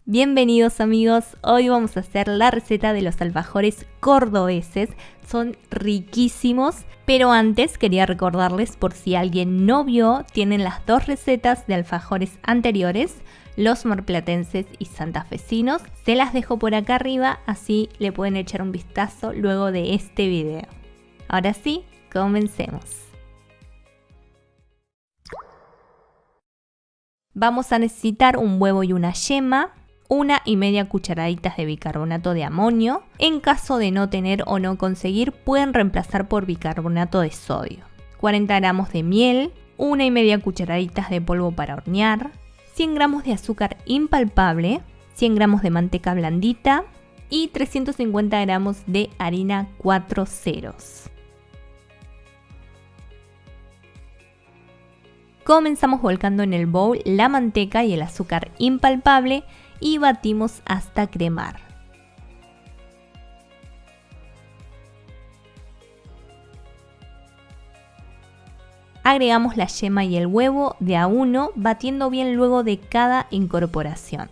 Bienvenidos amigos, hoy vamos a hacer la receta de los alfajores cordobeses, son riquísimos, pero antes quería recordarles por si alguien no vio, tienen las dos recetas de alfajores anteriores, los marplatenses y santafesinos, se las dejo por acá arriba, así le pueden echar un vistazo luego de este video. Ahora sí, comencemos. Vamos a necesitar un huevo y una yema, 1,5 cucharaditas de bicarbonato de amonio. En caso de no tener o no conseguir, pueden reemplazar por bicarbonato de sodio. 40 gramos de miel, 1,5 cucharaditas de polvo para hornear, 100 gramos de azúcar impalpable, 100 gramos de manteca blandita y 350 gramos de harina 4 ceros. Comenzamos volcando en el bowl la manteca y el azúcar impalpable y batimos hasta cremar. Agregamos la yema y el huevo de a uno, batiendo bien luego de cada incorporación.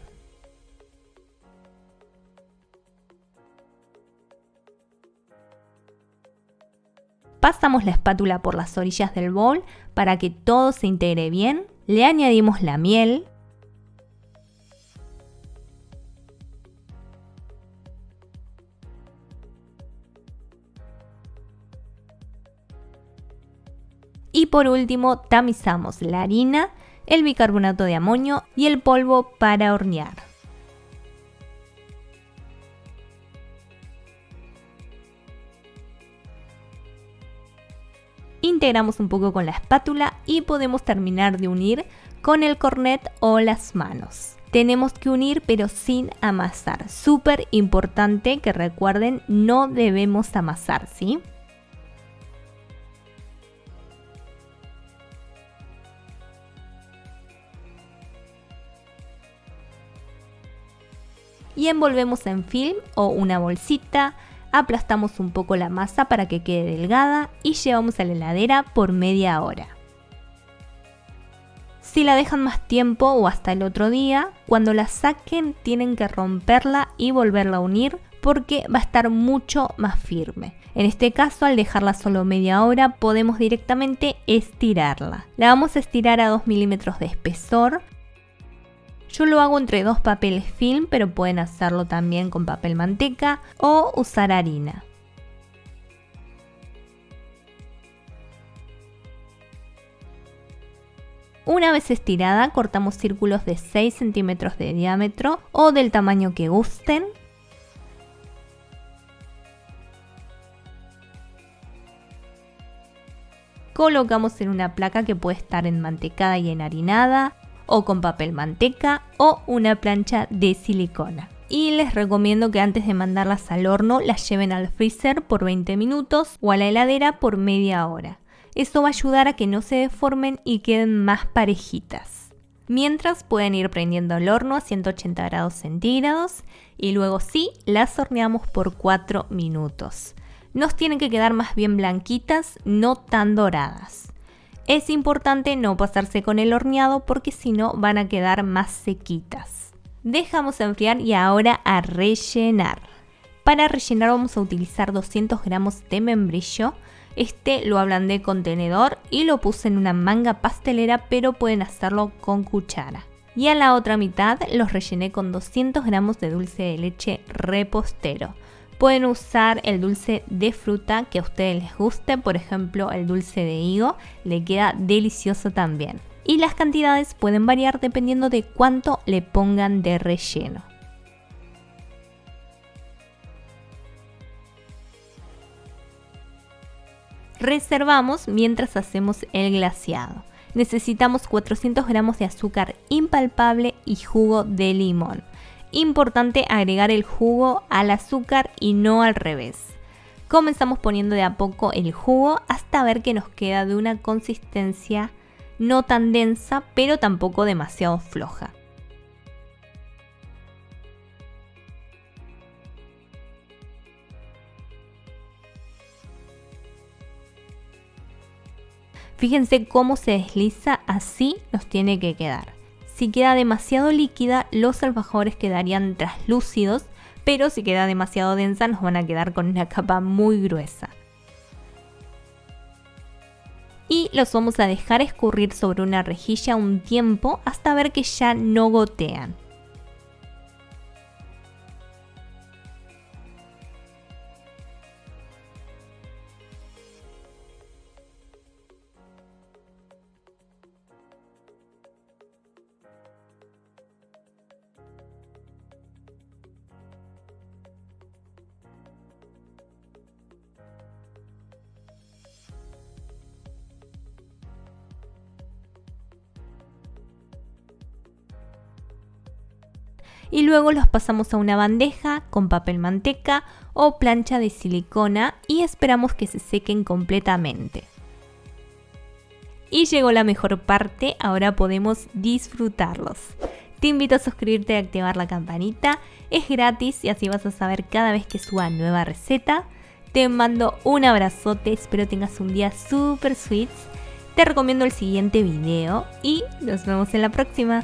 Pasamos la espátula por las orillas del bowl para que todo se integre bien. Le añadimos la miel. Y por último tamizamos la harina, el bicarbonato de amonio y el polvo para hornear. Integramos un poco con la espátula y podemos terminar de unir con el cornet o las manos. Tenemos que unir pero sin amasar. Súper importante que recuerden, no debemos amasar, ¿sí? Y envolvemos en film o una bolsita, aplastamos un poco la masa para que quede delgada y llevamos a la heladera por media hora. Si la dejan más tiempo o hasta el otro día, cuando la saquen tienen que romperla y volverla a unir porque va a estar mucho más firme. En este caso, al dejarla solo media hora, podemos directamente estirarla. La vamos a estirar a 2 milímetros de espesor. Yo lo hago entre 2 papeles film, pero pueden hacerlo también con papel manteca o usar harina. Una vez estirada, cortamos círculos de 6 centímetros de diámetro o del tamaño que gusten. Colocamos en una placa que puede estar enmantecada y enharinada, o con papel manteca o una plancha de silicona. Y les recomiendo que antes de mandarlas al horno las lleven al freezer por 20 minutos o a la heladera por media hora. Esto va a ayudar a que no se deformen y queden más parejitas. Mientras pueden ir prendiendo el horno a 180 grados centígrados y luego sí las horneamos por 4 minutos. Nos tienen que quedar más bien blanquitas, no tan doradas. Es importante no pasarse con el horneado porque si no van a quedar más sequitas. Dejamos enfriar y ahora a rellenar. Para rellenar vamos a utilizar 200 gramos de membrillo. Este lo ablandé con tenedor y lo puse en una manga pastelera, pero pueden hacerlo con cuchara. Y a la otra mitad los rellené con 200 gramos de dulce de leche repostero. Pueden usar el dulce de fruta que a ustedes les guste, por ejemplo el dulce de higo, le queda delicioso también. Y las cantidades pueden variar dependiendo de cuánto le pongan de relleno. Reservamos mientras hacemos el glaseado. Necesitamos 400 gramos de azúcar impalpable y jugo de limón. Importante agregar el jugo al azúcar y no al revés. Comenzamos poniendo de a poco el jugo hasta ver que nos queda de una consistencia no tan densa, pero tampoco demasiado floja. Fíjense cómo se desliza, así nos tiene que quedar. Si queda demasiado líquida, los alfajores quedarían translúcidos, pero si queda demasiado densa nos van a quedar con una capa muy gruesa. Y los vamos a dejar escurrir sobre una rejilla un tiempo hasta ver que ya no gotean. Y luego los pasamos a una bandeja con papel manteca o plancha de silicona y esperamos que se sequen completamente. Y llegó la mejor parte, ahora podemos disfrutarlos. Te invito a suscribirte y activar la campanita, es gratis y así vas a saber cada vez que suba nueva receta. Te mando un abrazote, espero tengas un día super sweet. Te recomiendo el siguiente video y nos vemos en la próxima.